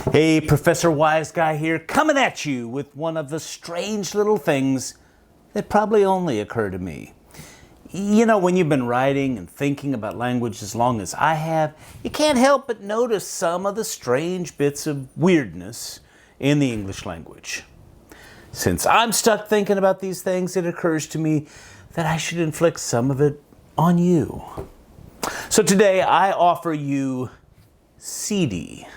Hey, Professor Wiseguy here, coming at you with one of the strange little things that probably only occur to me. You know, when you've been writing and thinking about language as long as I have, you can't help but notice some of the strange bits of weirdness in the English language. Since I'm stuck thinking about these things, it occurs to me that I should inflict some of it on you. So today I offer you Seedy.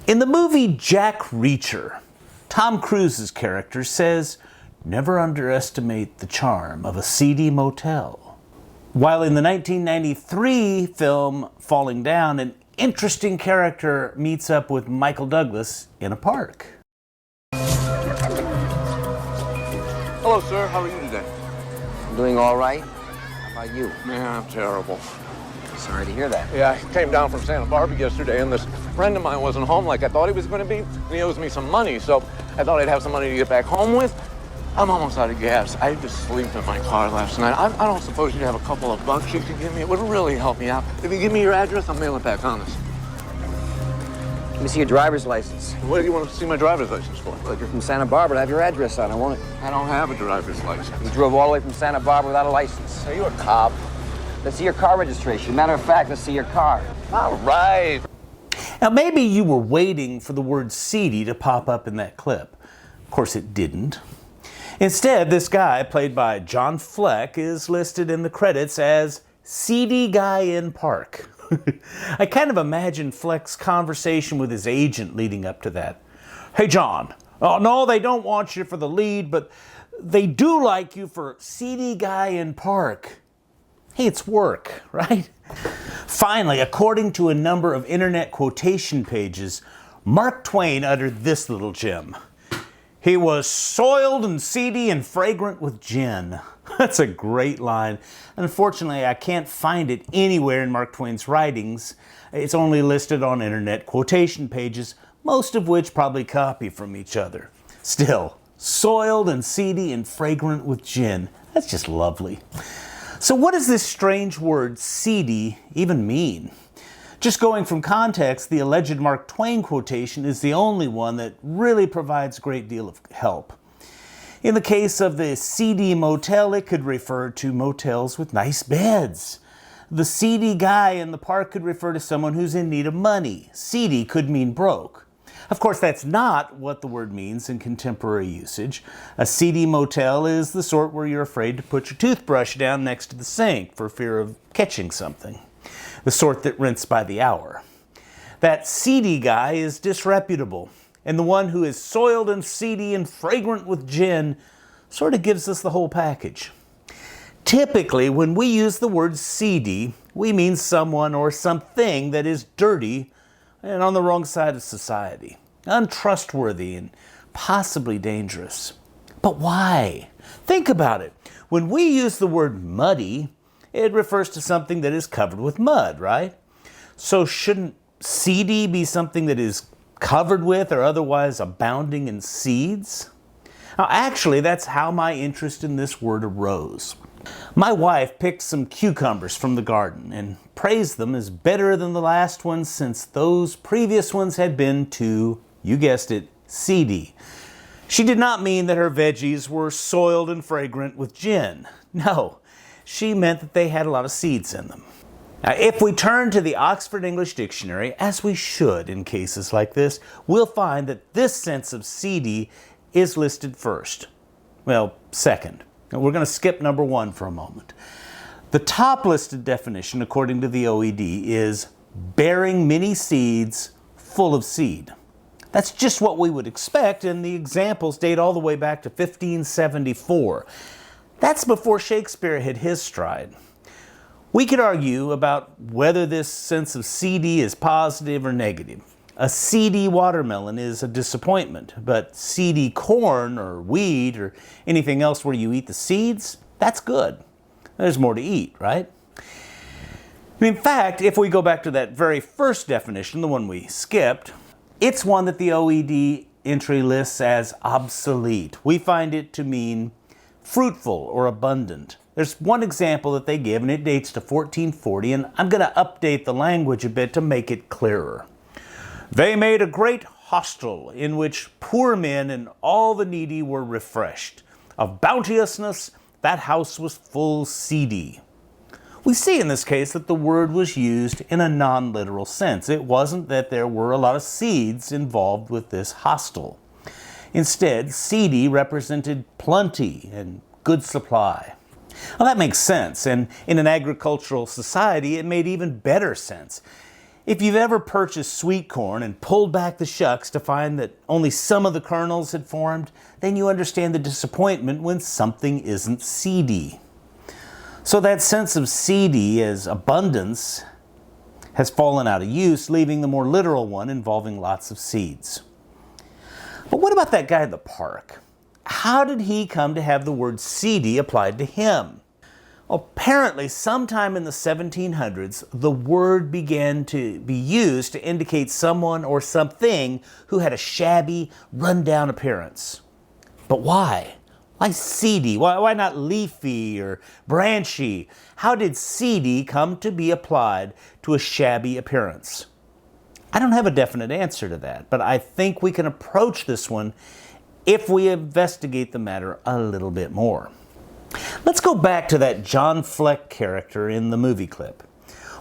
In the movie Jack Reacher, Tom Cruise's character says, "Never underestimate the charm of a seedy motel." While in the 1993 film Falling Down, an interesting character meets up with Michael Douglas in a park. Hello, sir. How are you today? I'm doing all right. How about you? Man, I'm terrible. Sorry to hear that. Yeah, I came down from Santa Barbara yesterday, and this friend of mine wasn't home like I thought he was going to be, and he owes me some money, so I thought I'd have some money to get back home with. I'm almost out of gas. I had to sleep in my car last night. I don't suppose you'd have a couple of bucks you could give me? It would really help me out. If you give me your address, I'll mail it back honest. Let me see your driver's license. What do you want to see my driver's license for? Look, you're from Santa Barbara. I have your address on it, won't it? I don't have a driver's license. You drove all the way from Santa Barbara without a license. Are you a cop? Let's see your car registration. Matter of fact, let's see your car. All right. Now maybe you were waiting for the word seedy to pop up in that clip. Of course it didn't. Instead, this guy, played by John Fleck, is listed in the credits as Seedy Guy in Park. I kind of imagine Fleck's conversation with his agent leading up to that. "Hey John, oh no, they don't want you for the lead, but they do like you for Seedy Guy in Park." Hey, it's work, right? Finally, according to a number of internet quotation pages, Mark Twain uttered this little gem. "He was soiled and seedy and fragrant with gin." That's a great line. Unfortunately, I can't find it anywhere in Mark Twain's writings. It's only listed on internet quotation pages, most of which probably copy from each other. Still, soiled and seedy and fragrant with gin. That's just lovely. So what does this strange word seedy even mean? Just going from context, the alleged Mark Twain quotation is the only one that really provides a great deal of help. In the case of the seedy motel, it could refer to motels with nice beds. The seedy guy in the park could refer to someone who's in need of money. Seedy could mean broke. Of course, that's not what the word means in contemporary usage. A seedy motel is the sort where you're afraid to put your toothbrush down next to the sink for fear of catching something. The sort that rents by the hour. That seedy guy is disreputable, and the one who is soiled and seedy and fragrant with gin sort of gives us the whole package. Typically, when we use the word seedy, we mean someone or something that is dirty and on the wrong side of society, untrustworthy and possibly dangerous. But why? Think about it. When we use the word muddy, it refers to something that is covered with mud, right? So shouldn't seedy be something that is covered with or otherwise abounding in seeds? Now, actually, that's how my interest in this word arose. My wife picked some cucumbers from the garden and praised them as better than the last ones since those previous ones had been too, you guessed it, seedy. She did not mean that her veggies were soiled and fragrant with gin. No, she meant that they had a lot of seeds in them. Now, if we turn to the Oxford English Dictionary, as we should in cases like this, we'll find that this sense of seedy is listed first. Well, second. We're going to skip number one for a moment. The top listed definition, according to the OED, is bearing many seeds full of seed. That's just what we would expect, and the examples date all the way back to 1574. That's before Shakespeare hit his stride. We could argue about whether this sense of seedy is positive or negative. A seedy watermelon is a disappointment, but seedy corn or wheat or anything else where you eat the seeds, that's good. There's more to eat, right? In fact, if we go back to that very first definition, the one we skipped, it's one that the OED entry lists as obsolete. We find it to mean fruitful or abundant. There's one example that they give, and it dates to 1440, and I'm going to update the language a bit to make it clearer. They made a great hostel in which poor men and all the needy were refreshed. Of bounteousness, that house was full seedy. We see in this case that the word was used in a non-literal sense. It wasn't that there were a lot of seeds involved with this hostel. Instead, seedy represented plenty and good supply. Well, that makes sense, and in an agricultural society, it made even better sense. If you've ever purchased sweet corn and pulled back the shucks to find that only some of the kernels had formed, then you understand the disappointment when something isn't seedy. So that sense of seedy as abundance has fallen out of use, leaving the more literal one involving lots of seeds. But what about that guy in the park? How did he come to have the word seedy applied to him? Well, apparently, sometime in the 1700s, the word began to be used to indicate someone or something who had a shabby, run-down appearance. But why? Why seedy? Why not leafy or branchy? How did seedy come to be applied to a shabby appearance? I don't have a definite answer to that, but I think we can approach this one if we investigate the matter a little bit more. Let's go back to that John Fleck character in the movie clip.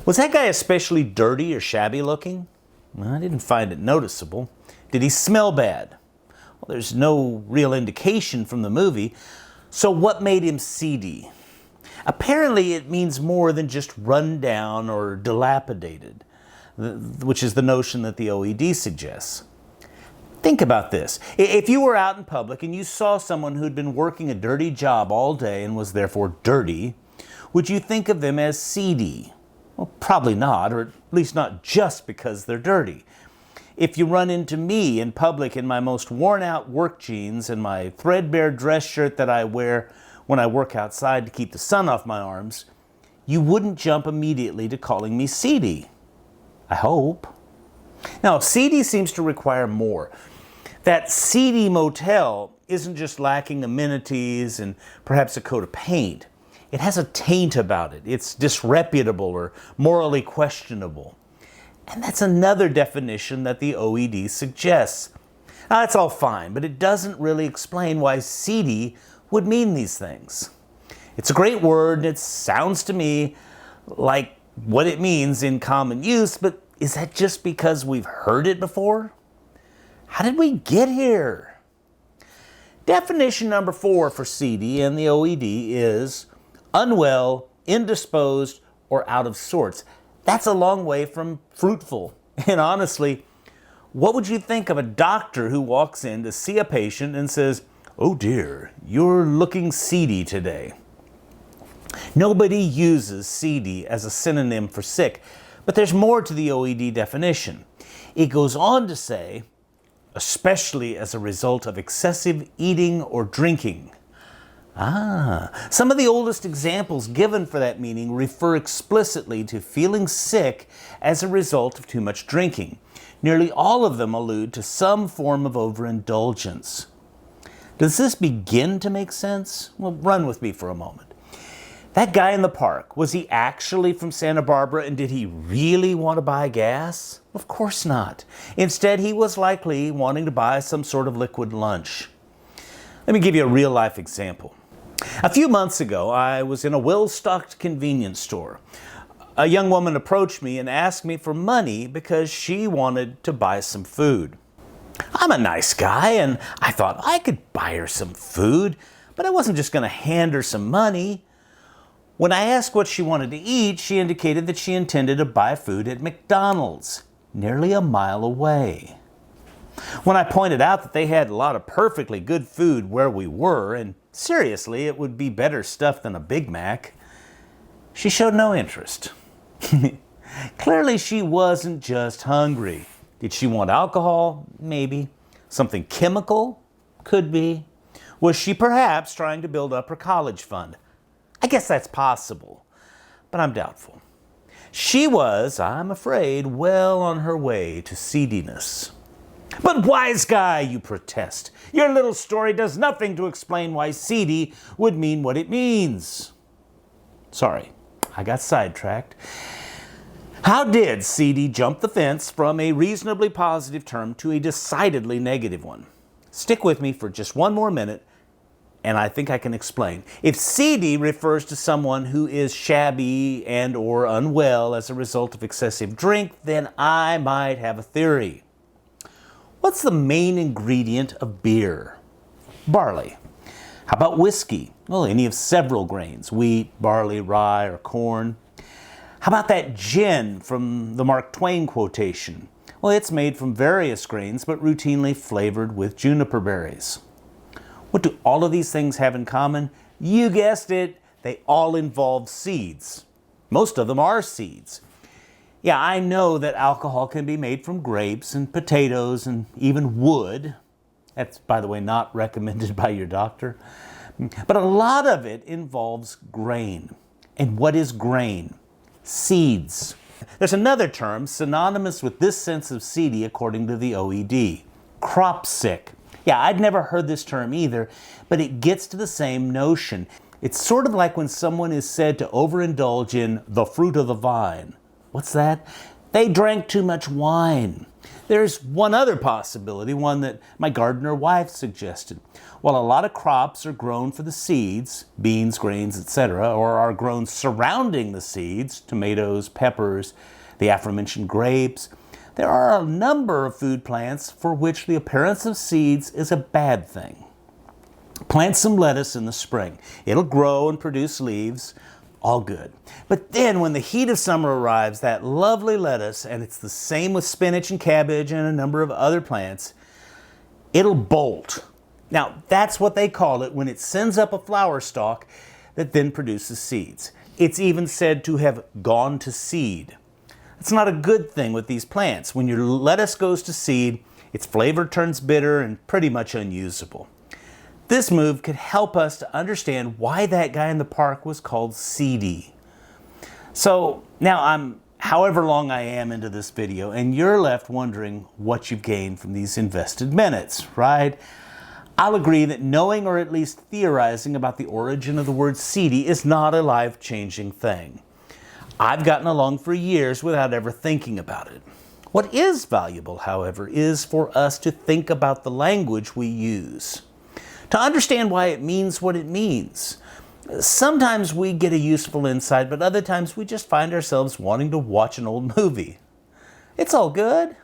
Was that guy especially dirty or shabby looking? Well, I didn't find it noticeable. Did he smell bad? Well, there's no real indication from the movie. So what made him seedy? Apparently it means more than just run down or dilapidated, which is the notion that the OED suggests. Think about this. If you were out in public and you saw someone who'd been working a dirty job all day and was therefore dirty, would you think of them as seedy? Well, probably not, or at least not just because they're dirty. If you run into me in public in my most worn-out work jeans and my threadbare dress shirt that I wear when I work outside to keep the sun off my arms, you wouldn't jump immediately to calling me seedy. I hope. Now, seedy seems to require more. That seedy motel isn't just lacking amenities and perhaps a coat of paint. It has a taint about it. It's disreputable or morally questionable. And that's another definition that the OED suggests. Now, that's all fine, but it doesn't really explain why seedy would mean these things. It's a great word, and it sounds to me like what it means in common use, but is that just because we've heard it before? How did we get here? Definition number 4 for seedy in the OED is unwell, indisposed, or out of sorts. That's a long way from fruitful. And honestly, what would you think of a doctor who walks in to see a patient and says, "Oh dear, you're looking seedy today"? Nobody uses seedy as a synonym for sick, but there's more to the OED definition. It goes on to say, especially as a result of excessive eating or drinking. Some of the oldest examples given for that meaning refer explicitly to feeling sick as a result of too much drinking. Nearly all of them allude to some form of overindulgence. Does this begin to make sense? Well, run with me for a moment. That guy in the park, was he actually from Santa Barbara, and did he really want to buy gas? Of course not. Instead, he was likely wanting to buy some sort of liquid lunch. Let me give you a real-life example. A few months ago, I was in a well-stocked convenience store. A young woman approached me and asked me for money because she wanted to buy some food. I'm a nice guy, and I thought I could buy her some food, but I wasn't just going to hand her some money. When I asked what she wanted to eat, she indicated that she intended to buy food at McDonald's, nearly a mile away. When I pointed out that they had a lot of perfectly good food where we were, and seriously, it would be better stuff than a Big Mac, she showed no interest. Clearly, she wasn't just hungry. Did she want alcohol? Maybe. Something chemical? Could be. Was she perhaps trying to build up her college fund? I guess that's possible, but I'm doubtful. She was, I'm afraid, well on her way to seediness. But Wiseguy, you protest. Your little story does nothing to explain why seedy would mean what it means. Sorry, I got sidetracked. How did seedy jump the fence from a reasonably positive term to a decidedly negative one? Stick with me for just one more minute, and I think I can explain. If seedy refers to someone who is shabby and or unwell as a result of excessive drink, then I might have a theory. What's the main ingredient of beer? Barley. How about whiskey? Well, any of several grains, wheat, barley, rye, or corn. How about that gin from the Mark Twain quotation? Well, it's made from various grains, but routinely flavored with juniper berries. What do all of these things have in common? You guessed it, they all involve seeds. Most of them are seeds. Yeah, I know that alcohol can be made from grapes and potatoes and even wood. That's, by the way, not recommended by your doctor. But a lot of it involves grain. And what is grain? Seeds. There's another term synonymous with this sense of seedy according to the OED. Crop sick. Yeah, I'd never heard this term either, but it gets to the same notion. It's sort of like when someone is said to overindulge in the fruit of the vine. What's that? They drank too much wine. There's one other possibility, one that my gardener wife suggested. While a lot of crops are grown for the seeds, beans, grains, etc., or are grown surrounding the seeds, tomatoes, peppers, the aforementioned grapes, there are a number of food plants for which the appearance of seeds is a bad thing. Plant some lettuce in the spring. It'll grow and produce leaves. All good. But then when the heat of summer arrives, that lovely lettuce, and it's the same with spinach and cabbage and a number of other plants, it'll bolt. Now, that's what they call it when it sends up a flower stalk that then produces seeds. It's even said to have gone to seed. It's not a good thing with these plants. When your lettuce goes to seed, its flavor turns bitter and pretty much unusable. This move could help us to understand why that guy in the park was called Seedy. So now I'm however long I am into this video, and you're left wondering what you've gained from these invested minutes, right? I'll agree that knowing or at least theorizing about the origin of the word seedy is not a life-changing thing. I've gotten along for years without ever thinking about it. What is valuable, however, is for us to think about the language we use, to understand why it means what it means. Sometimes we get a useful insight, but other times we just find ourselves wanting to watch an old movie. It's all good.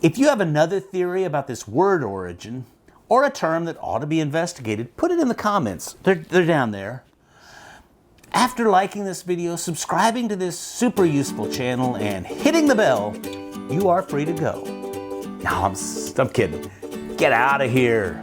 If you have another theory about this word origin, or a term that ought to be investigated, put it in the comments. They're down there. After liking this video, subscribing to this super useful channel, and hitting the bell, you are free to go. No, I'm kidding. Get out of here.